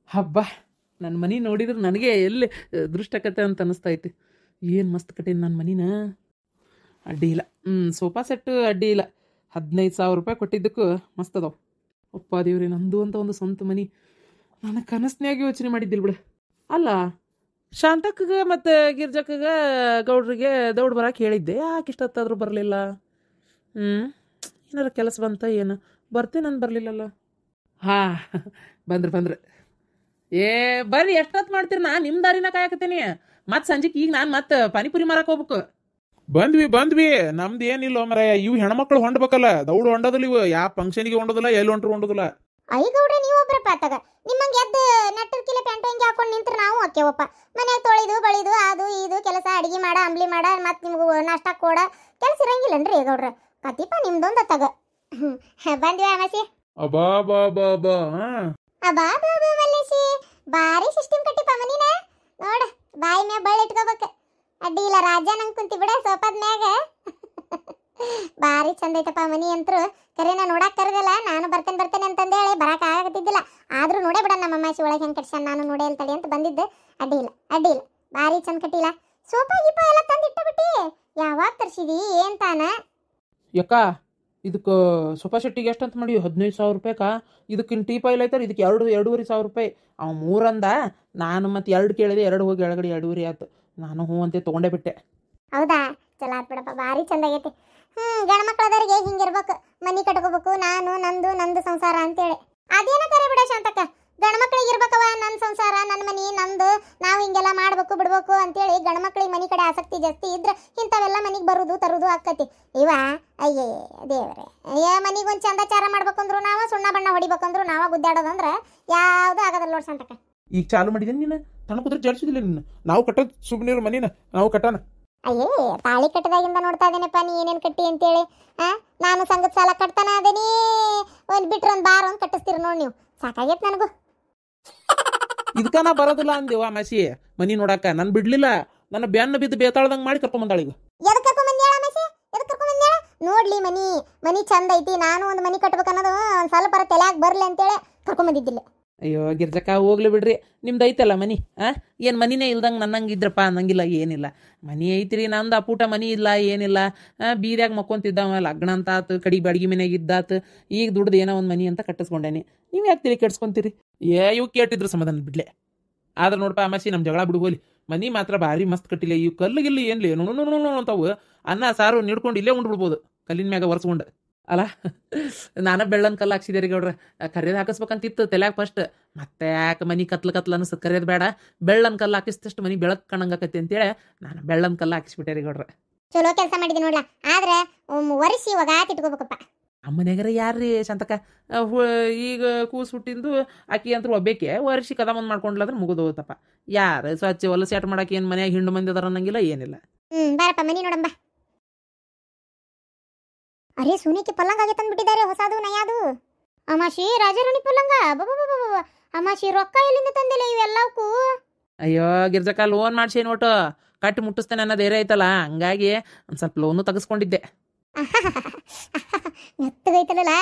ಹಬ್ಬ, ನನ್ನ ಮನೆ ನೋಡಿದ್ರೆ ನನಗೆ ಎಲ್ಲಿ ದೃಷ್ಟಕತೆ ಅಂತ ಅನ್ನಿಸ್ತೈತಿ. ಏನು ಮಸ್ತ್ ಕಟ್ಟೀನಿ ನನ್ನ ಮನಿನ. ಅಡ್ಡಿ ಇಲ್ಲ. ಸೋಫಾ ಸೆಟ್ಟು ಅಡ್ಡಿ ಇಲ್ಲ. 15,000 ರೂಪಾಯಿ ಕೊಟ್ಟಿದ್ದಕ್ಕೂ ಮಸ್ತ್ ಅದಾವ. ಅಪ್ಪ ದೇವ್ರಿ, ನಂದು ಅಂತ ಒಂದು ಸ್ವಂತ ಮನೆ ನಾನು ಕನಸ್ನ್ಯಾಗ ಯೋಚನೆ ಮಾಡಿದ್ದಿಲ್ಲ ಬಿಡು. ಅಲ್ಲ, ಶಾಂತಕ್ಕಗೆ ಮತ್ತು ಗಿರ್ಜಕ್ಕಗೆ ಗೌಡ್ರಿಗೆ ದೌಡ್ ಬರಕ್ಕೆ ಹೇಳಿದ್ದೆ, ಯಾಕೆ ಇಷ್ಟೊತ್ತಾದರೂ ಬರಲಿಲ್ಲ? ಏನಾರ ಕೆಲಸ ಬಂತ ಏನು? ಬರ್ತೀನಿ ನಾನು ಬರಲಿಲ್ಲಲ್ಲ. ಹಾಂ, ಬಂದ್ರೆ ಏ ಬರ್ರಿ, ಎಷ್ಟೊತ್ತು ಮಾಡ್ತೀರಿ? ನಾನು ನಿಮ್ಮ ದಾರಿನ ಕಾಯಕತ್ತೀನಿ. ಮತ್ತೆ ಸಂಜೆಗೆ ಈಗ ನಾನು ಮತ್ತೆ ಪಾನಿಪುರಿ ಮಾರಕ್ಕೆ ಹೋಗ್ಬೇಕು. ಬಂದ್ವಿ ನಮ್ದು ಏನಿಲ್ಲ ಮರ. ಇವು ಹೆಣ್ಮಕ್ಳು ಹೊಂಡ್ಬೇಕಲ್ಲ, ದೌಡು ಹೊಂಡೋದಿಲ್ಲ ಇವು. ಯಾವ ಫಂಕ್ಷನ್ಗೆ ಹೊಂಡೋದಿಲ್ಲ, ಎಲ್ಲಿ ಹೊಂಟ್ರು ಹೊಂಡೋದಿಲ್ಲ. ಐಗೌಡ್ರೆ, ನೀವು ಒಬ್ರಪ್ಪ ಆತಾಗ ನಿಮ್ಮಂಗೆ ಎದ್ದು ನೆಟ್ಟರ್ಕಿಲೆ ಪ್ಯಾಂಟ್ ಹಂಗೆ ಹಾಕೊಂಡು ನಿಂತ್ರೆ ನಾವು ಹಾಕ್ಯವಪ್ಪ. ಮನ್ಯಾಗ ತೊಳಿದು ಬಳಿದು ಅದು ಇದು ಕೆಲಸ, ಅಡಿಗೆ ಮಾಡ, ಅಂಬ್ಲಿ ಮಾಡ, ಮತ್ತೆ ನಿಮ್ಗೆ ನಾಷ್ಟ ಕೊಡ ಕೆಲಸ ಇರಂಗಿಲ್ಲನ್ರಿ ಗೌಡ್ರ. ಕತಿಪ ನಿಮ್ದೊಂದು ತಗ. ಬಂದ್ವಿ ಅಮಾಸಿ. ಅಬಾ ಬಾ ಬಾ ಬಾ ಅಬಾ ಬಾಬಾ ಮಲ್ಲೇಶಿ, ಬಾರಿ ಸಿಸ್ಟಮ್ ಕಟ್ಟಿಪ್ಪ ಮನಿನ. ನೋಡ, ಬಾಯಿ ಮ್ಯಾಗ ಬಳ್ಳಿ ಇಟ್ಕೋಬೇಕು. ಅಡ್ಡಿ ಇಲ್ಲ, ರಾಜ ನಂಗೆ ಕುಂತಿ ಬಿಡ ಸೋಫಾದ ಮ್ಯಾಗ. ಬಾರಿ ಚಂದ ಐತಪ್ಪ ಮನಿ ಅಂತರು. ಕರೆ ನಾ ನೋಡಕ್ ಕರ್ಗಲ್ಲ, ನಾನು ಬರ್ತೇನೆ ಅಂತಂದೇಳಿ ಬರಕ್ ಆಗತ್ತಿದ್ದಿಲ್ಲ. ಆದ್ರೂ ನೋಡೇ ಬಿಡ ನಮ್ಮ ಅಮ್ಮಾಸಿ ಒಳಗೆ ಹೆಂಗೆ ಕಟ್ಸ, ನಾನು ನೋಡೇ ತಡಿ ಅಂತ ಬಂದಿದ್ದೆ. ಅಡ್ಡಿ ಇಲ್ಲ, ಬಾರಿ ಚಂದ ಕಟ್ಟಿಲ್ಲ. ಸೋಫಾ ಗೀಪ ಎಲ್ಲ ತಂದು ಇಟ್ಟಬಿಟ್ಟಿ. ಯಾವಾಗ ತರ್ಸಿದಿ ಏನ್ ತಾನ? ಯಾಕ ಇದಕ್ಕೆ ಸೋಫಾ ಸೆಟ್ಟಿಗೆ ಎಷ್ಟಂತ ಮಾಡಿ? 15,000 ರೂಪಾಯಿಕ. ಇದಕ್ಕಿನ್ನ ಟೀ ಪಾಯಿಲ್ ಐತಾರೆ, ಇದಕ್ಕೆ 2,500 ರೂಪಾಯಿ. ಅವ 3 ಅಂದ, ನಾನು ಮತ್ತೆ 2 ಕೇಳಿದೆ, 2 ಹೋಗಿ ಎಳಗಡೆ 2.5 ಆಯ್ತು. ನಾನು ಹ್ಞೂ ಅಂತ ತೊಗೊಂಡೇ ಬಿಟ್ಟೆ. ಹೌದಾ, ಚಲೋ ಆತ್ ಬಿಡಪ್ಪ, ಭಾರಿ ಚಂದ ಆಗೈತಿ. ಗಂಡ ಮಕ್ಕಳದವ್ರಿಗೆ ಹಿಂಗಿರ್ಬೇಕು, ಮನಿ ಕಟ್ಕೋಬೇಕು, ನಾನು ನಂದು ಸಂಸಾರ ಅಂತೇಳಿ. ಅದೇನ ಕರೆ ಬಿಡ ಶಾಂತಕ್ಕ, ಗಂಡ ಮಕ್ಳಿಗೆ ಇರ್ಬೇಕವ ನನ್ನ ಸಂಸಾರ, ನನ್ನ ಮನಿ ನಂದು, ನಾವು ಹಿಂಗೆಲ್ಲ ಮಾಡ್ಬೇಕು ಬಿಡ್ಬೇಕು ಅಂತೇಳಿ. ಗಂಡ ಮಕ್ಳಿಗೆ ಮನಿ ಕಡೆ ಆಸಕ್ತಿ ಜಾಸ್ತಿ ಇದ್ರೆ ಇಂಥವೆಲ್ಲ ಮನಿಗೆ ಬರುದು ತರುದು ಆಕ್ಕತಿ. ಇವ ಅಯ್ಯೇ ದೇವ್ರೆ, ಮನಿಗೆ ಒಂದು ಚಂದಾಚಾರ ಮಾಡ್ಬೇಕಂದ್ರು ನಾವ, ಸುಣ್ಣ ಬಣ್ಣ ಹೊಡಿಬೇಕಂದ್ರು ನಾವ, ಗುದ್ದಾಡೋದಂದ್ರೆ ಯಾವ್ದು ಆಗೋದಲ್ಲ ನೋಡಿ ಶಾಂತಕ್ಕ. ಈಗ ಚಾಲು ಮಾಡಿದ್ದೀನಿ ನೀನು, ತಣ್ಣ ಕುದ್ರೆ ಜಡ್ಸಿದಿಲ್ಲ ನಿನ್ನ. ನಾವು ಕಟ್ಟೋದು ಸುಮ್ಮನೆ ಮನಿನ, ನಾವು ಕಟ್ಟಾನ. ಅಯ್ಯೇ, ತಾಳಿ ಕಟ್ಟದಾಗಿಂದ ನೋಡ್ತಾ ಇದ್ದೇನಪ್ಪ ನೀ ಏನೇನು ಕಟ್ಟಿ ಅಂತೇಳಿ. ನಾನು ಸಂಘದ ಸಾಲ ಕಟ್ತಾನ ಅದೇನಿ, ಒಂದು ಬಿಟ್ರೆ ಒಂದು ಬಾರ ಒಂದು ಕಟ್ಟಿಸ್ತೀರಿ ನೋಡಿ ನೀವು. ಸಾಕಾಗೈತೆ ನನಗೂ. ಇದಕ್ಕ ನಾ ಬರೋದಿಲ್ಲ ಅಂದೇವ ಮಸಿ ಮನಿ ನೋಡಾಕ. ನಾನು ಬಿಡ್ಲಿಲ್ಲ, ನನ್ನ ಬೆನ್ನ ಬಿದ್ದು ಬೇತಾಳ್ದಂಗೆ ಮಾಡಿ ಕರ್ಕೊಂಬಂದಾಳ. ಈಗ ಎದಕ್ಕೆ ಕರ್ಕೊಂಬಂದ್ಯಾಳ ಮಸಿ? ಎದಕ್ಕೆ ಕರ್ಕೊಂಬಂದ್ಯಾಳ? ನೋಡ್ಲಿ ಮನಿ ಚಂದ ಐತಿ, ನಾನು ಒಂದು ಮನಿ ಕಟ್ಬೇಕು ಅನ್ನೋದು ಒಂದು ಸ್ವಲ್ಪ ತಲೆಯಾಗ ಬರಲಿ ಅಂತೇಳಿ ಕರ್ಕೊಂಬಂದಿದ್ದಿಲ್ಲ. ಅಯ್ಯೋ ಗಿರ್ಜಕ್ಕ, ಹೋಗ್ಲಿ ಬಿಡ್ರಿ, ನಿಮ್ದು ಐತಲ್ಲ ಮನಿ. ಏನು ಮನಿನೇ ಇಲ್ದಂಗೆ ನನ್ನಂಗೆ ಇದ್ರಪ್ಪ ಅನ್ನಂಗಿಲ್ಲ, ಏನಿಲ್ಲ. ಮನಿ ಐತ್ರಿ, ನಂದು ಅಪೂಟ ಮನಿ ಇಲ್ಲ, ಏನಿಲ್ಲ. ಬೀದ್ಯಾಗ ಮಕ್ಕೊಂತಿದ್ದಾವ, ಲಗ್ನ ಅಂತ ಆತು, ಕಡಿಗೆ ಬಾಡಿಗೆ ಮನೆಯಾಗ ಇದ್ದಾತು. ಈಗ ದುಡ್ದು ಏನೋ ಒಂದು ಮನಿ ಅಂತ ಕಟ್ಟಿಸ್ಕೊಂಡೇನಿ. ನೀವು ಯಾಕೆ ತಿಳಿ ಕೆಡ್ಸ್ಕೊಂತೀರಿ? ಇವು ಕೇಟಿದ್ರು ಸಮಾಧಾನ ಬಿಡ್ಲೆ. ಆದ್ರೆ ನೋಡಪ್ಪ ಅಮಾಸಿ, ನಮ್ಮ ಜಗಳ ಬಿಡ್ಬೋಲಿ. ಮನಿ ಮಾತ್ರ ಭಾರಿ ಮಸ್ತ್ ಕಟ್ಟಿಲ್ಲ. ಇವು ಕಲ್ಲಿಗಿಲ್ಲ ಏನ್ಲಿ ನೋನು ಅಂತಾವು. ಅನ್ನ ಸಾರು ನೀಡ್ಕೊಂಡು ಇಲ್ಲೇ ಉಂಡು ಬಿಡ್ಬೋದು, ಕಲ್ಲಿನ ಮ್ಯಾಗ ಒರೆಸ್ಕೊಂಡು. ಅಲ್ಲ, ನಾನು ಬೆಳ್ಳನ್ ಕಲ್ಲು ಹಾಕ್ಸಿದೆ ರೀ ಗೌಡ್ರೆ. ಕರಿಯೋದು ಹಾಕಿಸ್ಬೇಕಂತಿತ್ತು ತಲೆಯಾಗ ಫಸ್ಟ್. ಮತ್ತೆ ಯಾಕೆ ಮನಿ ಕತ್ಲು ಅನಿಸ್ತದೆ, ಕರಿಯೋದು ಬೇಡ, ಬೆಳ್ಳನ್ ಕಲ್ಲು ಹಾಕಿಸ್ತಷ್ಟು ಮನಿ ಬೆಳಕು ಕಾಣಂಗಾಕತಿ ಅಂತೇಳಿ ನಾನು ಬೆಳ್ಳನ್ ಕಲ್ಲು ಹಾಕಿಸ್ಬಿಟ್ಟೆ ರೀ ಗೌಡ್ರೆ. ಚಲೋ ಕೆಲಸ ಮಾಡಿದೆ ನೋಡ್ಲಾ. ಆದ್ರೆ ಒರೆಸಿ ಒಗಾತ್ ಇಟ್ಕೋಬೇಕಪ್ಪ. ಅಮ್ಮನೆಗರ ಯಾರ್ರೀ ಶಾಂತಕ್ಕ? ಈಗ ಕೂಸು ಹುಟ್ಟಿಂದು ಆಕಿ ಅಂತ ಒಬ್ಬೇಕೆ ವರ್ಷಿ ಕದ ಮುಂದೆ ಮಾಡ್ಕೊಂಡ್ಲಾದ್ರೆ ಮುಗಿದು ಹೋತಪ್ಪ. ಯಾರು ಸ್ವಚ್ಛ ಹೊಲ ಸೆಟ್ ಮಾಡಕ್ಕೆ ಏನು ಮನ್ಯಾಗ ಹಿಂಡು ಮಂದಿ ಅದಾರ ಅನ್ನಂಗಿಲ್ಲ, ಏನಿಲ್ಲ. ಬಾರಪ್ಪ ಮನಿ ನೋಡಂಬ. ಅರೇ ಸುನಿಕೆ ಪಲ್ಲಂಗ ಆಗೈತೆ ಅಂದ್ಬಿಟ್ಟಿದ್ದಾರೆ, ಹೊಸದು ನಯಾದು. ಅಮಾಶಿ ರಾಜಾರಾಣಿ ಪಲ್ಲಂಗ. ಅಮಾಶಿ ರೊಕ್ಕ ಎಲ್ಲಿಂದ ತಂದಿಲ್ಲ ಇವೆಲ್ಲಕ್ಕೂ? ಅಯ್ಯೋ ಗಿರ್ಜಕ್ಕ, ಲೋನ್ ಮಾಡ್ಸಿ ನೋಟು ಕಟ್ಟಿ ಮುಟ್ಟಿಸ್ತೇನೆ ಅನ್ನೋದು ಏರೇ ಐತಲ್ಲ, ಹಂಗಾಗಿ ಒಂದು ಸ್ವಲ್ಪ ಲೋನು ತೆಗೆಸ್ಕೊಂಡಿದ್ದೆ. ಮೆತ್ತಗೈತಲ್ಲ,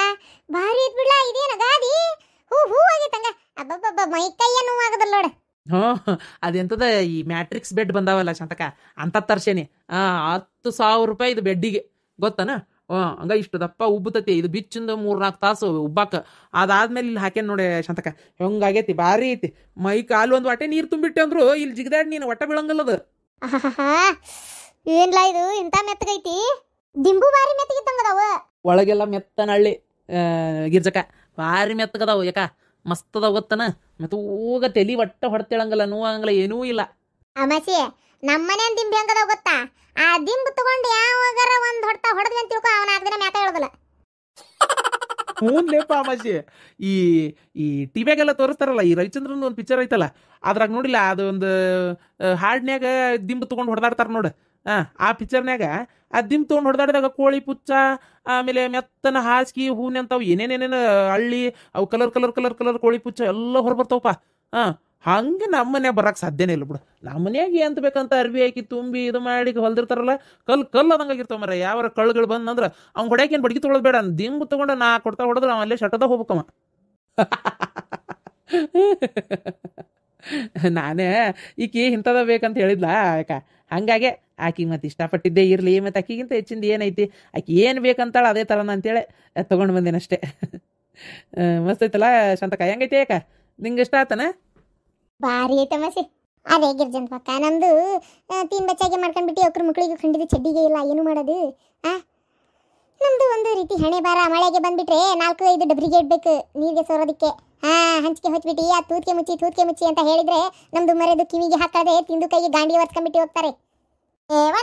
ಭಾರಿ ಐತ್ ಬಿಡ್ಲಾ. ಇದೇನ ಗಾದಿ ಹೂ ಆಗೈತಂಗ. ಅಬ್ಬಬ್ಬಬ್ಬ, ಮೈ ಕೈಯ ನೋವು ಆಗದಲ್ಲ ನೋಡ. ಅದೆಂತದ ಈ ಮ್ಯಾಟ್ರಿಕ್ಸ್ ಬೆಡ್ ಬಂದಾವಲ್ಲ ಶಾಂತಕ, ಅಂತ ತರ್ಸೇನಿ. 10,000 ರೂಪಾಯಿ ಇದು ಬೆಡ್ಡಿಗೆ, ಗೊತ್ತಾನ? ಹಂಗ ಇಷ್ಟು ದಪ್ಪ ಉಬ್ಬತತಿ. ಇದು ಬಿಚ್ಚಿಂದ 3-4 ತಾಸು ಉಬ್ಬಾಕ. ಅದಾದ್ಮೇಲೆ ಇಲ್ಲಿ ಹಾಕೇನ್ ನೋಡಿ ಶಾಂತಕ, ಹೆಂಗಾಗೈತಿ, ಭಾರಿ ಐತಿ. ಮೈ ಕಾಲು ಒಂದು ವಾಟೆ ನೀರು ತುಂಬಿಟ್ಟೆ ಅಂದ್ರು ಇಲ್ಲಿ ಜಿಗದಾಡಿ ನೀನು ಒಟ್ಟ ಬೀಳಂಗಲ್ಲದ. ಏನ್ಲಾ ಇದು ಇಂತ ಮೆತ್ತಗೈತಿ? ದಿಂಬು ಭಾರಿ ಮೆತ್ತಗಿತ್ತಂಗದಾವ. ಒಳಗೆಲ್ಲ ಮೆತ್ತನಳ್ಳಿ ಗಿರ್ಜಕ, ಭಾರಿ ಮೆತ್ತಗದಾವು. ಯಾಕ ಮಸ್ತ್ ಅದಾವ ಗೊತ್ತನ? ಮತ್ತೆ ಹೋಗ ತಲಿ ಒಟ್ಟ ಹೊಡ್ತೇಳಂಗಲ್ಲ, ನೋವಾಗಂಗಲ್ಲ, ಏನೂ ಇಲ್ಲ. ಅಮಾಸಿ, ನಮ್ಮನೆ ದಿಂಬಿ ಹಂಗದಾವ ಗೊತ್ತಾ? ಆ ದಿಂಬು ತಗೊಂಡು ಯಾವಾಗಾರ ಒಂದ್ ಹೊಡ್ತಾ ಹೊಡೆದ್ವಿ ಅಂತ ತಿಳ್ಕೊ, ಅವನ 4 ದಿನ ಮ್ಯಾಕ ಹೇಳೋದಿಲ್ಲ. ಲೇಪ ಅಮಾಸಿ, ಈ ಟಿವಿಯಾಗೆಲ್ಲ ತೋರಿಸ್ತಾರಲ್ಲ, ಈ ರವಿಚಂದ್ರನ್ ಒಂದು ಪಿಕ್ಚರ್ ಐತಲ್ಲ, ಅದ್ರಾಗ ನೋಡಿಲ್ಲ, ಅದು ಒಂದು ಹಾಡ್ನ್ಯಾಗ ದಿಂಬು ತಗೊಂಡು ಹೊಡೆದಾಡ್ತಾರ ನೋಡು. ಆ ಪಿಕ್ಚರ್ನ್ಯಾಗ ಆ ದಿಂಬು ತೊಗೊಂಡು ಹೊಡೆದಾಡಿದಾಗ ಕೋಳಿ ಪುಚ್ಚ, ಆಮೇಲೆ ಮೆತ್ತನ ಹಾಸಿಗೆ, ಹೂನೆ ಅಂತಾವು ಏನೇನೇನೇನು ಹಳ್ಳಿ, ಅವು ಕಲರ್ ಕೋಳಿ ಪುಚ್ಚ ಎಲ್ಲ ಹೊರಬರ್ತಾವಪ್ಪ. ಹಂಗೆ ನಮ್ಮ ಮನ್ಯಾಗ ಬರಕ್ಕೆ ಸಾಧ್ಯನೇ ಇಲ್ಲ ಬಿಡು. ನಮ್ಮ ಮನ್ಯಾಗ ಎಂತ ಬೇಕಂತ ಅರ್ಬಿ ಹಾಕಿ ತುಂಬಿ ಇದು ಮಾಡಿ ಹೊಲ್ದಿರ್ತಾರಲ್ಲ, ಕಲ್ಲು ಅದಂಗಾಗಿರ್ತಾವ ಮರ. ಯಾವಾರ ಕಳ್ಳುಗಳು ಬಂದಂದ್ರೆ ಅವ್ನು ಹೊಡ್ಯಾಕೇನು ಬಡ್ಗಿ ತೊಗೊಳೋದು ಬೇಡ, ದಿಂಬು ತೊಗೊಂಡು ನಾ ಕೊಡ್ತಾ ಹೊಡೆದ್ರೆ ಅವ ಅಲ್ಲೇ ಶಟದ ಹೋಗ್ಬೇಕವ. ನಾನೇ ಈಕಿ ಇಂಥದ ಬೇಕಂತ ಹೇಳಿದ್ಲಾ ಯಾಕ ಹಂಗಾಗೆ ಆಕಿಗೆ ಮತ್ತೆ ಇಷ್ಟಪಟ್ಟಿದ್ದೇ ಇರಲಿ ಮತ್ತು ಆಕಿಗಿಂತ ಹೆಚ್ಚಿಂದ ಏನೈತಿ ಆಕಿ ಏನು ಬೇಕಂತಾಳ ಅದೇ ಥರನ ಅಂತೇಳಿ ತೊಗೊಂಡು ಬಂದೇನಷ್ಟೇ. ಮಸ್ತ್ ಐತಲ್ಲ ಶಾಂತಕ, ಹೆಂಗೈತಿ ಯಾಕ ನಿಂಗೆ ಇಷ್ಟ ಆತನ? ಭಾರಿ ಐತೆ ಮಸಿ. ಅದೇ ಗಿರ್ಜನ್ ಪಕ್ಕ ನಮ್ದು ತೀನ್ ಬಚ್ಚಾಗೆ ಮಾಡ್ಕೊಂಡ್ಬಿಟ್ಟು ಅವ್ರ ಮಕ್ಕಳಿಗೆ ಖಂಡಿತ ಚಡ್ಡಿಗೆ ಇಲ್ಲ ಏನು ಮಾಡೋದು. ನಮ್ದು ಒಂದು ರೀತಿ ಹಣೆ ಬಾರ. ಮಳೆಗೆ ಬಂದ್ಬಿಟ್ರೆ 4-5 ಡಬ್ರಿಗೆ ಇಡ್ಬೇಕು ನೀರಿಗೆ ಸೋರೋದಕ್ಕೆ. ಹಂಚಿಕೆ ಹೊಚ್ಬಿಟ್ಟು ಆ ತೂತ್ಕೆ ಮುಚ್ಚಿ ಅಂತ ಹೇಳಿದ್ರೆ ನಮ್ದು ಮರೆದು ಕಿವಿಗೆ ಹಾಕದೆ ತಿಂದು ಕೈಗೆ ಗಾಂಡಿ ಒರ್ಸ್ಕೊಂಡ್ಬಿಟ್ಟು ಹೋಗ್ತಾರೆ.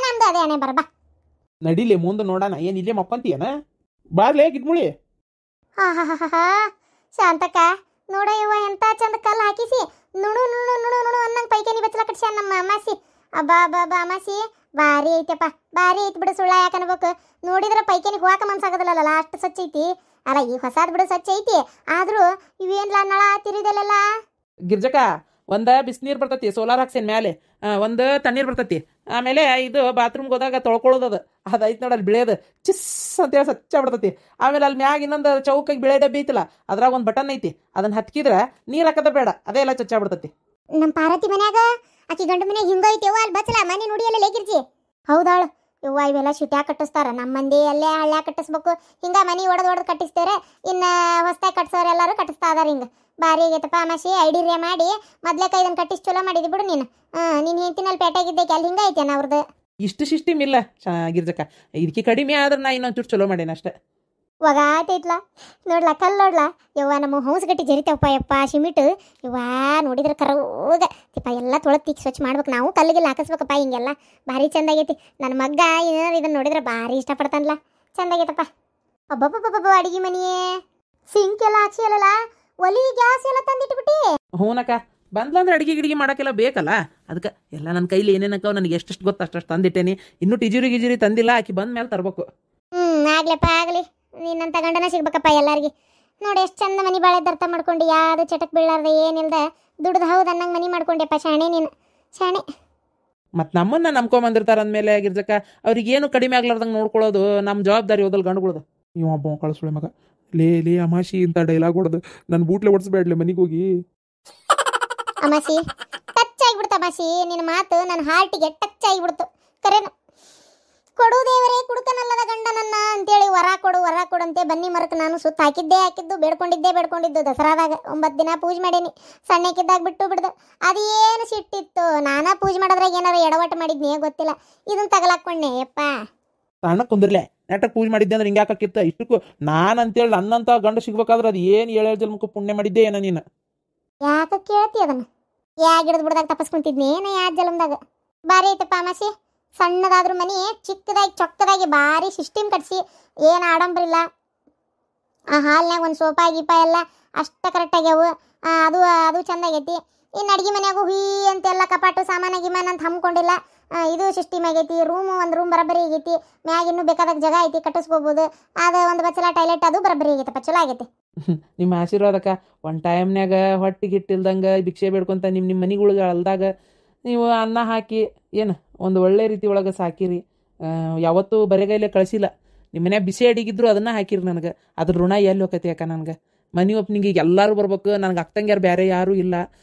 ನಮ್ದು ಅದೇ ಹಣೆ ಬರ. ಬಾ ನಡಿಲೆ ಮುಂದೆ ನೋಡೋಣ. ಏನ್ ಇಲ್ಲೇ ಮಕ್ಕೊಂತೀಯನ? ಬಾರ್ಲೇ ಗಿಡ್ಮುಳಿ. ಹಾ ಶಾಂತಕ್ಕ ನೋಡ ಇವ ಎಂತ ಚಂದ ಕಲ್ಲು ಹಾಕಿಸಿ ನುಣು ನುಣು ನುಣು ನುಣು ಅನ್ನಂಗೆ ಪೈಕೇನಿ ಬೆಚ್ಚಲ ಕಟ್ಸ್ಯ ನಮ್ಮ ಅಮಾಸಿ. ಅಬ್ಬಾ ಅಮಾಸಿ ಭಾರಿ ಐತೆಪ್ಪ, ಭಾರಿ ಐತಿ ಬಿಡು. ಸುಳ್ಳ ಯಾಕೆ ಅನ್ಬೇಕು, ನೋಡಿದ್ರೆ ಪೈಕೇನಿ ಹೋಗಾಕ ಮನ್ಸಾಗದಲ್ಲ, ಅಷ್ಟು ಸ್ವಚ್ಛ ಐತಿ. ಅಲ್ಲ ಈ ಹೊಸಾದ್ ಬಿಡು ಸ್ವಚ್ಛ ಐತಿ, ಆದ್ರೂ ಇವೇನ್ಲ ನಳ ತಿರಿದಲ್ಲ. ಗಿರ್ಜಕ ಒಂದ ಬಿಸಿನೀರು ಬರ್ತೈತಿ ಸೋಲಾರ್ ಹಾಕ್ಸೇನ್ ಮ್ಯಾಲೆ, ಒಂದು ತಣ್ಣೀರು ಬರ್ತೈತಿ. ಆಮೇಲೆ ಇದು ಬಾತ್ರೂಮ್ಗೆ ಹೋದಾಗ ತೊಳ್ಕೊಳ್ಳೋದು ಅದು ಐತಿ ನೋಡಲ್ಲಿ ಬಿಳೆಯೋದು ಚಿಸ್ ಅಂತೇಳಿ ಸ್ವಚ್ಛ ಬಿಡ್ತೈತಿ. ಆಮೇಲೆ ಅಲ್ಲಿ ಮ್ಯಾಗ ಇನ್ನೊಂದು ಚೌಕಾಗಿ ಬಿಳೆ ಡಬ್ಬಿ ಐತಿಲ್ಲ, ಅದ್ರಾಗ ಒಂದು ಬಟನ್ ಐತಿ, ಅದನ್ನ ಹತ್ಕಿದ್ರೆ ನೀರು ಹಾಕದ ಬೇಡ, ಅದೇ ಎಲ್ಲ ಚಚ್ಚ ಬಿಡ್ತೈತಿ. ನಮ್ಮ ಪಾರ್ವತಿ ಮನ್ಯಾಗ ಆಕಿ ಗಂಡು ಮನ್ಯಾಗ ಹಿಂಗೈತಿ ಯವ್ವ. ಅಲ್ಲಿ ಬಚ್ಚಲ ಮನೆ ನುಡಿಯಲ್ಲ ಲೇಕಿರ್ಜಿ. ಹೌದಾಳು ಯವ್ವ, ಇವೆಲ್ಲ ಶುಟ್ಯಾಗ ಕಟ್ಟಿಸ್ತಾರ. ನಮ್ಮ ಮಂದಿ ಅಲ್ಲೇ ಹಳ್ಳ್ಯಾಗ ಕಟ್ಟಿಸ್ಬೇಕು. ಹಿಂಗ ಮನಿ ಒಡೆದು ಕಟ್ಟಿಸ್ತೇವ್ರೆ. ಇನ್ನು ಹೊಸ್ತಾಗಿ ಕಟ್ಸೋರು ಎಲ್ಲರೂ ಕಟ್ಟಿಸ್ತಾ ಅದಾರ. ಹಿಂಗೆ ಭಾರಿ ಆಗೈತಪ್ಪ ಅಮಾಶಿ. ಐಡಿರಿಯ ಮಾಡಿ ಮೊದ್ಲೇ ಇದನ್ನು ಕಟ್ಟಿಸ್ ಚಲೋ ಮಾಡಿದಿ ಬಿಡು ನೀನು. ನೀನು ಹೆಂತಿನಲ್ಲಿ ಪೇಟೆಗಿದ್ದಕ್ಕೆ ಅಲ್ಲಿ ಹಿಂಗೆ ಐತೇನ ಅವ್ರದ್ದು. ಇಷ್ಟು ಸಿಸ್ಟಮ್ ಇಲ್ಲ ಗಿರ್ಜಕ, ಇದಕ್ಕೆ ಕಡಿಮೆ ಆದ್ರೆ ನಾ ಇನ್ನೊಂದು ಚೂರು ಚಲೋ ಮಾಡೇನ ಅಷ್ಟೇ. ಒಗಾತೈತ್ಲ ನೋಡ್ಲಾ, ಕಲ್ಲು ನೋಡ್ಲಾ ಯವ್ವ. ನಮ್ಮ ಹೌಸ್ಗಟ್ಟಿ ಜರಿತಾವಪ್ಪ ಯಪ್ಪ ಸಿಮಿಟು ಯವ್ವ. ನೋಡಿದ್ರೆ ಕರೋಗ ತಿಪ್ಪ ಎಲ್ಲ ತೊಳತಿ ಸ್ವಚ್ಛ ಮಾಡ್ಬೇಕು. ನಾವು ಕಲ್ಲಿಗೆಲ್ಲ ಹಾಕಿಸ್ಬೇಕಪ್ಪ. ಹಿಂಗೆಲ್ಲ ಭಾರಿ ಚಂದ ಆಗೈತಿ. ನನ್ನ ಮಗ್ಗ ಏನಾರು ಇದನ್ನು ನೋಡಿದ್ರೆ ಭಾರಿ ಇಷ್ಟಪಡ್ತಾನಲ್ಲ. ಚಂದ ಆಗೈತಪ್ಪ. ಅಬ್ಬಬ್ಬಬ್ಬಬ್ಬ ಅಡಿಗೆ ಮನೆಯೇ ಸಿಂಕ್ ಎಲ್ಲ ಹಾಕ್ಸಿ ಅಲ್ಲಲ್ಲ, ಒಲಿ ಗ್ಯಾಸ್ ಎಲ್ಲ ತಂದಿಟ್ಬಿಟ್ಟಿ. ಹೂನಕ್ಕ ಬಂದ್ಲಂದ್ರೆ ಅಡಿಗೆ ಗಿಡಿಗೆ ಮಾಡೋಕ್ಕೆಲ್ಲ ಬೇಕಲ್ಲ, ಅದಕ್ಕೆ ಎಲ್ಲ ನನ್ನ ಕೈಲಿ ಏನೇನಕ್ಕ ನನಗೆ ಎಷ್ಟೆಷ್ಟು ಗೊತ್ತು ಅಷ್ಟು ತಂದಿಟ್ಟೇನಿ. ಇನ್ನೂ ಟಿಜುರಿ ತಂದಿಲ್ಲ, ಆಕಿ ಬಂದ ಮೇಲೆ ತರಬೇಕು. ಆಗ್ಲಪ್ಪ ಆಗಲಿ. ನೀನಂತ ಗಂಡನ ಸಿಗ್ಬೇಕಪ್ಪ ಎಲ್ಲರಿಗೆ. ನೋಡಿ ಎಷ್ಟು ಚಂದ ಮನೆ ಬಾಳೆ ದರ್ತ ಮಾಡ್ಕೊಂಡು, ಯಾವುದು ಚಟಕ್ ಬೀಳಾರ್ದೆ ಏನಿಲ್ದ ದುಡ್ದು ಹೌದು ಅನ್ನಂಗೆ ಮನೆ ಮಾಡ್ಕೊಂಡೆಪ್ಪ. ಶಾಣೆ ನೀನು, ಶಾಣೆ. ಮತ್ತು ನಮ್ಮನ್ನ ನಂಬ್ಕೊಂಬಂದಿರ್ತಾರ ಅಂದಮೇಲೆ ಗಿರ್ಜಕ್ಕ ಅವ್ರಿಗೇನು ಕಡಿಮೆ ಆಗ್ಲಾರ್ದಂಗೆ ನೋಡ್ಕೊಳ್ಳೋದು ನಮ್ಮ ಜವಾಬ್ದಾರಿ ಹೋದಲ್ ಗಂಡುಗಳದು. ಇವ ಒಬ್ಬ ಕಳಿಸ್ಳೆ ಮಗ. ಲೇ ಅಮಾಶಿ ಇಂಥ ಡೈಲಾಗ್ ಹೊಡೆದು ನನ್ನ ಬೂಟ್ಲೆ ಹೊಡ್ಸ್ಬೇಡ್ಲೆ ಮನೆಗೆ ಹೋಗಿ. ಅಮಾಸಿ ಟಚ್ ಆಗಿಬಿಡ್ತು ಅಮಾಸಿ. ನಿನ್ನ ಮಾತು ನನ್ನ ಹಾರ್ಟಿಗೆ ಟಚ್ ಆಗಿಬಿಡ್ತು. ಕರೆನ ಕೊಡು ದೇವರೇ ಕುಡುಕನಲ್ಲದ ಗಂಡನನ್ನ ಅಂತೇಳಿ ವರ ಕೊಡು ಅಂತೆ ಬನ್ನಿ ಮರಕ್ಕೆ ನಾನು ಸುತ್ತ ಹಾಕಿದ್ದು ಬೇಡ್ಕೊಂಡಿದ್ದು ದಸರಾದಾಗ 9 ದಿನ ಪೂಜೆ ಮಾಡೇನಿ. ಸಣ್ಣಕ್ಕಿದ್ದಾಗ ಬಿಟ್ಟು ಅದೇನು ಸಿಟ್ಟಿತ್ತು. ನಾನಾ ಪೂಜೆ ಮಾಡೋದ್ರಾಗ ಏನಾರ ಎಡವಟ್ಟು ಮಾಡಿದ್ನಿ ಗೊತ್ತಿಲ್ಲ. ಇದನ್ನ ತಗಲಾಕೊಂಡೆ ಯಪ್ಪ. ಸಣ್ಣ ಕುಂದ್ರಲೆ ನೆಟ್ಟಕ್ಕೆ ಪೂಜೆ ಮಾಡಿದ್ದೆ ಅಂದ್ರೆ ಹಿಂಗೆ ಹಾಕಿತ್ತ ಇಷ್ಟಕ್ಕೂ ನಾನು ಅಂತೇಳಿ ನನ್ನಂತ ಗಂಡ ಸಿಗ್ಬೇಕಾದ್ರೆ ಅದು ಏನು 7 ಜನ್ಮಕ್ಕೂ ಪುಣ್ಯ ಮಾಡಿದ್ದೆ ಏನ ನೀನು. ಯಾಕೆ ಕೇಳ್ತಿ ಅದನ್ನ? ಗಿಡದ ಬಿಡದಾಗ ತಪಸ್ಕೊಂತಿದ್ನಿ ಏನ ಯಾವ್ದು ಜಲಮ್ದಾಗ. ಭಾರಿ ಐತಪ್ಪ ಅಮಾಸಿ. ಸಣ್ಣದಾದ್ರೂ ಮನೆ ಚಿಕ್ಕದಾಗಿ ಚೊಕ್ಕದಾಗಿ ಭಾರಿ ಸಿಸ್ಟಮ್ ಕಟ್ಸಿ, ಏನು ಆಡಂಬರ ಇಲ್ಲ. ಆ ಹಾಲ್ನಾಗ ಒಂದು ಸೋಫಾ ಗೀಪ ಎಲ್ಲ ಅಷ್ಟ ಕರೆಕ್ಟ್ ಆಗ್ಯಾವು. ಅದು ಚಂದ ಆಗೈತಿ. ಇನ್ನು ಅಡ್ಗೆ ಮನ್ಯಾಗೂ ಅಂತೆಲ್ಲ ಕಪಾಟು ಸಾಮಾನ ಗಿಮಾನ ಅಂತ ಹಮ್ಮಿಕೊಂಡಿಲ್ಲ. ಇದು ಸಿಸ್ಟಮ್ ಆಗೈತಿ. ಒಂದು ರೂಮ್ ಬರಬರಿ ಆಗೈತಿ. ಮ್ಯಾಗ ಇನ್ನೂ ಬೇಕಾದಾಗ ಜಾಗ ಐತಿ, ಕಟ್ಟಿಸ್ಕೋಬೋದು. ಅದು ಒಂದು ಬಚ್ಚಲ ಟಾಯ್ಲೆಟ್ ಅದು ಬರಬರಿ ಆಗೈತಪ್ಪ, ಚಲೋ ಆಗೈತಿ. ನಿಮ್ಮ ಆಶೀರ್ವಾದಕ್ಕ ಒಂದು ಟೈಮ್ನಾಗ ಹೊಟ್ಟಿಗಿಟ್ಟಿಲ್ದಂಗೆ ಭಿಕ್ಷೆ ಬೇಡ್ಕೊಂತ ನಿಮ್ಮ ಮನೆಗಳಿಗೆ ಅಲ್ದಾಗ ನೀವು ಅನ್ನ ಹಾಕಿ ಏನು ಒಂದು ಒಳ್ಳೆ ರೀತಿ ಒಳಗೆ ಸಾಕಿರಿ. ಯಾವತ್ತೂ ಬರೆಗೈಲೆ ಕಳಿಸಿಲ್ಲ. ನಿಮ್ಮ ಮನ್ಯಾಗ ಬಿಸಿ ಅಡಿಗಿದ್ರು ಅದನ್ನು ಹಾಕಿರಿ ನನಗೆ. ಅದ್ರ ಋಣ ಎಲ್ಲಿ ಹೋಗತಿ ಯಾಕ ನನಗೆ. ಮನೆ ಒಪ್ನಿಗೆ ಎಲ್ಲರೂ ಬರ್ಬೇಕು. ನನಗೆ ಅಕ್ಕಂಗ್ಯಾರು ಬೇರೆ ಯಾರೂ ಇಲ್ಲ.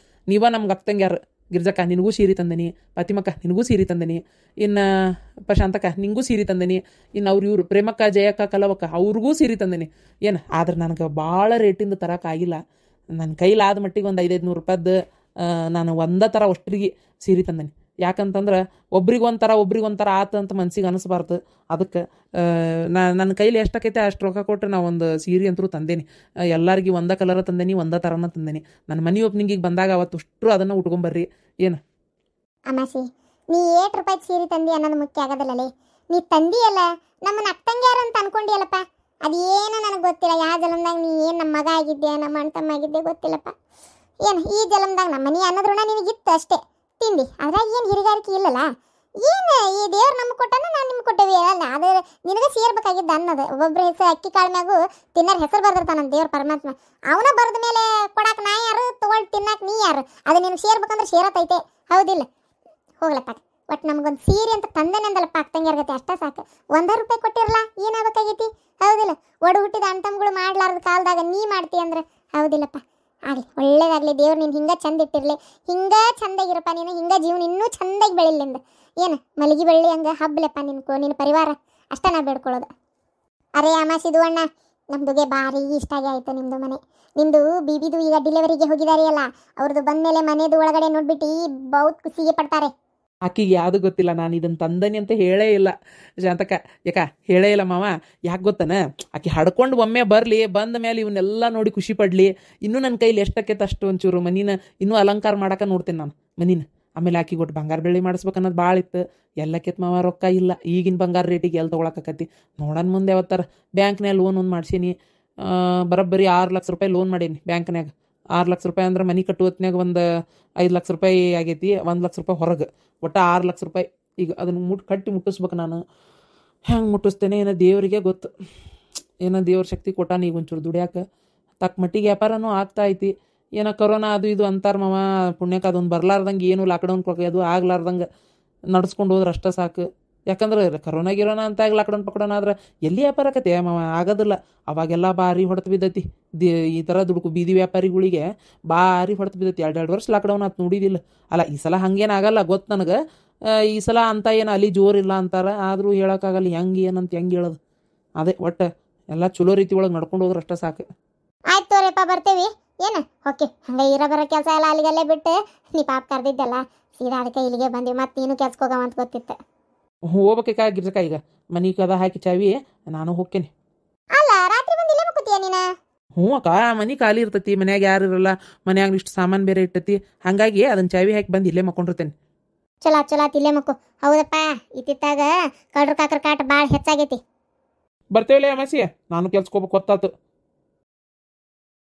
ನೀವ ನಮ್ಗೆ ಅಕ್ಕಂಗ್ಯಾರು. ಗಿರ್ಜಕ್ಕ ನಿನಗೂ ಸೀರೆ ತಂದನಿ, ಫಾತಿಮಕ್ಕ ನಿನಗೂ ಸೀರೆ ತಂದನಿ, ಇನ್ನು ಪ್ರಶಾಂತಕ್ಕ ನಿನಗೂ ಸೀರೆ ತಂದನಿ, ಇನ್ನು ಇವರು ಪ್ರೇಮಕ್ಕ ಜಯಕ್ಕ ಕಲವಕ್ಕ ಅವ್ರಿಗೂ ಸೀರೆ ತಂದನಿ. ಏನು ಆದ್ರೆ ನನಗೆ ಭಾಳ ರೇಟಿಂದ ತರೋಕ್ಕಾಗಿಲ್ಲ. ನನ್ನ ಕೈಲಾದ ಮಟ್ಟಿಗೆ ಒಂದು 500-500 ರೂಪಾಯ್ದು ನಾನು ಒಂದೇ ಥರ ಅಷ್ಟ್ರಿಗೆ ಸೀರೆ ತಂದನಿ. ಯಾಕಂತಂದ್ರೆ ಒಬ್ರಿಗೊಂಥರ ಆತ ಅಂತ ಮನ್ಸಿಗೆ ಅನಿಸ್ಬಾರ್ದು. ಅದಕ್ಕೆ ನನ್ನ ಕೈಲಿ ಎಷ್ಟಾಕೈತೆ ಅಷ್ಟು ರೊಕ್ಕ ಕೊಟ್ಟರೆ ನಾವು ಒಂದು ಸೀರೆ ಅಂತರೂ ತಂದೇನಿ. ಎಲ್ಲರಿಗೆ ಒಂದೇ ಕಲರ ತಂದೇನಿ, ಒಂದೇ ಥರನ ತಂದೇನಿ. ನನ್ನ ಮನೆ ಓಪ್ನಿಂಗಿಗೆ ಬಂದಾಗ ಅವತ್ತು ಅಷ್ಟರು ಅದನ್ನು ಉಟ್ಕೊಂಬರ್ರಿ. ಏನು ಅಮಾಸಿ ನೀ 8 ರೂಪಾಯಿ ಸೀರೆ ತಂದಿ ಅನ್ನೋದು ಮುಖ್ಯ ಆಗೋದಿಲ್ಲಲೇ. ನೀ ತಂದಿಯಲ್ಲ ನಮ್ಮನ್ನ ಅಕ್ಕಂಗ್ಯಾರು ಅಂತ ಅನ್ಕೊಂಡಿಯಲ್ಲಪ್ಪ. ಅದೇನು ನನಗೆ ಗೊತ್ತಿಲ್ಲ. ಯಾವ ಜಲಮ್ದಾಗ ನೀ ಏನು ನಮ್ಮ ಮಗ ಆಗಿದ್ದೆ, ನಮ್ಮ ಅಣ್ಣ ತಮ್ಮ ಆಗಿದ್ದೆ ಗೊತ್ತಿಲ್ಲಪ್ಪ. ಏನು ಈ ಜಲಮ್ದಾಗ ನಮ್ಮ ಮನೆ ಅನ್ನೋದ್ರಣ ನಿನಗಿತ್ತು ಅಷ್ಟೇ ತಿಂಡಿ. ಅದ್ರಾಗ ಏನು ಹಿರಿಗಾರಿಕೆ ಇಲ್ಲಲ್ಲ. ಏನು ಈ ದೇವ್ರು ನಮ್ಗೆ ಕೊಟ್ಟನ ನಾವು ನಿಮ್ಗೆ ಕೊಟ್ಟೇವಿ ಅಲ್ಲ. ಅದು ನಿನಗೆ ಸೇರ್ಬೇಕಾಗಿದ್ದ ಅನ್ನೋದು. ಒಬ್ಬೊಬ್ಬರ ಹೆಸರು ಅಕ್ಕಿ ಕಾಳಿನಾಗೂ ತಿನ್ನೋರು ಹೆಸರು ಬರ್ದಿರ್ತಾನ ದೇವ್ರ ಪರಮಾತ್ಮ. ಅವನ ಬರೆದ ಮೇಲೆ ಕೊಡಕ್ಕೆ ನಾ ಯಾರು, ತೊಗೊಳ್ ತಿನ್ನಕ್ಕೆ ನೀ ಯಾರು? ಅದು ನಿನಗೆ ಸೇರ್ಬೇಕಂದ್ರೆ ಸೇರತೈತೆ, ಹೌದಿಲ್ಲ? ಹೋಗ್ಲಪ್ಪ ಒಟ್ಟು ನಮಗೊಂದು ಸೀರೆ ಅಂತ ತಂದನೆ ಅಂದಲ್ಲಪ್ಪ ಅಕ್ಕಂಗಿರ್ಗತ್ತೆ, ಅಷ್ಟೇ ಸಾಕು. 1 ರೂಪಾಯಿ ಕೊಟ್ಟಿರಲ್ಲ ಏನಾಗಬೇಕಾಗೈತಿ, ಹೌದಿಲ್ಲ? ಒಡು ಹುಟ್ಟಿದ ಅಣ್ತಮ್ಗಳು ಮಾಡ್ಲಾರ್ದ ಕಾಲದಾಗ ನೀ ಮಾಡ್ತಿ ಅಂದ್ರೆ ಹೌದಿಲ್ಲಪ್ಪ. ಆಗಲಿ ಒಳ್ಳೇದಾಗಲಿ. ದೇವ್ರು ನೀನು ಹಿಂಗೆ ಚಂದ ಇಟ್ಟಿರಲಿ, ಹಿಂಗೆ ಚಂದಾಗಿರಪ್ಪ ನೀನು, ಹಿಂಗೆ ಜೀವನ ಇನ್ನೂ ಚಂದಾಗಿ ಬೆಳಿಲಿಂದ. ಏನು ಮಲಗಿ ಬೆಳ್ಳಿ ಹಂಗೆ ಹಬ್ಬಲೆಪ್ಪ ನಿನ್ನ ಪರಿವಾರ, ಅಷ್ಟ ನಾ ಬೇಡ್ಕೊಳ್ಳೋದು. ಅರೇ ಅಮಾಸಿದು ಅಣ್ಣ, ನಮ್ದುಗೆ ಭಾರಿ ಇಷ್ಟ ಆಯ್ತು ನಿಮ್ಮದು ಮನೆ. ನಿಮ್ಮದು ಬೀಬಿದು ಈಗ ಡಿಲಿವರಿಗೆ ಹೋಗಿದಾರೆ ಅಲ್ಲ, ಅವ್ರದ್ದು ಬಂದಮೇಲೆ ಮನೆದು ಒಳಗಡೆ ನೋಡ್ಬಿಟ್ಟು ಬಹುತ್ ಖುಷಿಗೆ ಪಡ್ತಾರೆ. ಆಕಿಗೆ ಯಾವುದು ಗೊತ್ತಿಲ್ಲ, ನಾನು ಇದನ್ನು ತಂದನಿ ಅಂತ ಹೇಳೇ ಇಲ್ಲ ಶಾಂತಕ್ಕ. ಹೇಳೇ ಇಲ್ಲ ಮಾವ. ಯಾಕೆ ಗೊತ್ತನ, ಆಕೆ ಹಡ್ಕೊಂಡು ಒಮ್ಮೆ ಬರಲಿ, ಬಂದ ಮೇಲೆ ಇವನ್ನೆಲ್ಲ ನೋಡಿ ಖುಷಿ ಪಡಲಿ. ಇನ್ನೂ ನನ್ನ ಕೈಲಿ ಎಷ್ಟಕ್ಕೈತೆ ಅಷ್ಟು ಒಂಚೂರು ಮನಿನ ಇನ್ನೂ ಅಲಂಕಾರ ಮಾಡಕ್ಕೆ ನೋಡ್ತೇನೆ ನಾನು ಮನಿನ. ಆಮೇಲೆ ಆಕಿಗೆ ಒಟ್ಟು ಬಂಗಾರ ಬೆಳ್ಳಿ ಮಾಡಿಸ್ಬೇಕು ಅನ್ನೋದು ಭಾಳ ಇತ್ತು. ಎಲ್ಲಕ್ಕೆತ್ ಮಾವ ರೊಕ್ಕ ಇಲ್ಲ. ಈಗಿನ ಬಂಗಾರ ರೇಟಿಗೆ ಎಲ್ಲಿ ತೊಗೊಳಕತ್ತಿ. ನೋಡೋಣ ಮುಂದೆ ಯಾವತ್ತಾರ. ಬ್ಯಾಂಕ್ನ್ಯಾಗ ಲೋನ್ ಒಂದು ಮಾಡ್ಸೀನಿ, ಬರೋಬ್ಬರಿ 6 ಲಕ್ಷ ರೂಪಾಯಿ ಲೋನ್ ಮಾಡೀನಿ ಬ್ಯಾಂಕ್ನ್ಯಾಗ. 6 ಲಕ್ಷ ರೂಪಾಯಿ ಅಂದ್ರೆ ಮನೆ ಕಟ್ಟುವ ಹೊತ್ನ್ಯಾಗ ಒಂದು 5 ಲಕ್ಷ ರೂಪಾಯಿ ಆಗೈತಿ, 1 ಲಕ್ಷ ರೂಪಾಯಿ ಹೊರಗೆ, ಒಟ್ಟು 6 ಲಕ್ಷ ರೂಪಾಯಿ. ಈಗ ಅದನ್ನು ಕಟ್ಟಿ ಮುಟ್ಟಿಸ್ಬೇಕು ನಾನು. ಹೆಂಗೆ ಮುಟ್ಟಿಸ್ತೇನೆ ಏನೋ ದೇವರಿಗೆ ಗೊತ್ತು. ಏನೋ ದೇವ್ರ ಶಕ್ತಿ ಕೊಟ್ಟಾನ ಈಗ ಒಂಚೂರು ದುಡಿಯಾಕೆ. ತಕ್ಕ ಮಟ್ಟಿಗೆ ವ್ಯಾಪಾರನೂ ಆಗ್ತಾ ಐತಿ. ಏನೋ ಕೊರೋನಾ ಅದು ಇದು ಅಂತಾರೆ ಮಾವ, ಪುಣ್ಯಕ್ಕೆ ಅದೊಂದು ಬರ್ಲಾರ್ದಂಗೆ ಏನು ಲಾಕ್ಡೌನ್ ಅದು ಆಗ್ಲಾರ್ದಂಗೆ ನಡ್ಸ್ಕೊಂಡು ಹೋದ್ರೆ ಅಷ್ಟೇ ಸಾಕು. ಯಾಕಂದ್ರೆ ಗಿರೋನಾ ಅಂತ ಲಾಕ್ಡೌನ್ ಪಕ್ಡೌನ್ ಆದ್ರೆ ಎಲ್ಲಿ ವ್ಯಾಪಾರ ಆಕತ್ತೆ ಮಾವ, ಆಗೋದಿಲ್ಲ. ಅವಾಗೆಲ್ಲ ಭಾರಿ ಹೊಡೆತು ಬಿದ್ದೈತಿ. ಈ ಥರ ಬೀದಿ ವ್ಯಾಪಾರಿಗಳಿಗೆ ಭಾರಿ ಹೊಡೆತು ಬಿದ್ದೈತಿ. 2 ವರ್ಷ ಲಾಕ್ಡೌನ್ ಆತು, ನೋಡಿದಿಲ್ಲ. ಅಲ್ಲ ಈ ಸಲ ಹಂಗೇನು ಆಗಲ್ಲ ಗೊತ್ತು ನನಗೆ. ಈ ಸಲ ಅಂತ ಏನು ಅಲ್ಲಿ ಜೋರಿಲ್ಲ ಅಂತಾರೆ, ಆದರೂ ಹೇಳೋಕ್ಕಾಗಲ್ಲ ಹೆಂಗೆ ಏನಂತ ಹೆಂಗೆ ಹೇಳೋದು. ಅದೇ ಒಟ್ಟು ಎಲ್ಲ ಚಲೋ ರೀತಿ ಒಳಗೆ ನಡ್ಕೊಂಡು ಹೋದ್ರೆ ಅಷ್ಟೇ ಸಾಕು. ಆಯ್ತು ತೋರಿಪ್ಪ, ಬರ್ತೀವಿ. ಏನು ಓಕೆ, ಹಂಗೆ ಬರೋ ಕೆಲಸ ಎಲ್ಲ ಅಲ್ಲಿಗೆಲ್ಲೇ ಬಿಟ್ಟು ನೀ ಪಾಪ ಕರೆದಿದ್ದಲ್ಲ, ಸೀದಾ ಅದಕ್ಕೆ ಇಲ್ಲಿಗೆ ಬಂದ್ವಿ. ಮತ್ತೆ ನೀನು ಕೆಲ್ಸಕ್ಕೆ ಹೋಗವಂತ ಗೊತ್ತಿತ್ತು. ಹೋಗ್ಬೇಕಾಗಿರ್ಸಕ್ಕ. ಈಗ ಮನೆ ಕದ ಹಾಕಿ ಚಾವಿ ನಾನು ಹೋಗ್ತೇನೆ. ಅಲ್ಲ ರಾತ್ರಿ ಬಂದು ಇಲ್ಲೇ ಮಕ್ಕೂತೀಯ ನೀನು? ಹ್ಞೂ ಅಕ್ಕ, ಮನೆ ಖಾಲಿ ಇರ್ತೈತಿ, ಮನ್ಯಾಗ ಯಾರು ಇರಲ್ಲ, ಮನ್ಯಾಗ ಇಷ್ಟು ಸಾಮಾನು ಬೇರೆ ಇರ್ತೈತಿ. ಹಾಗಾಗಿ ಅದನ್ನ ಚಾವಿ ಹಾಕಿ ಬಂದು ಇಲ್ಲೇ ಮಕ್ಕೊಂಡಿರ್ತೇನೆ. ಚಲೋ ಆತ್ ಇಲ್ಲೇ ಮಕ್ಕು. ಹೌದಪ್ಪ, ಇತ್ತಿತ್ತಾಗ ಕಳ್ರ ಕಾಕರ ಕಾಟ ಭಾಳ ಹೆಚ್ಚಾಗೈತಿ. ಬರ್ತೇವಲ್ಲ ಅಮಾಸಿ, ನಾನು ಕೆಲ್ಸಕ್ಕೆ ಹೋಗ್ಬೇಕು ಗೊತ್ತಾತು.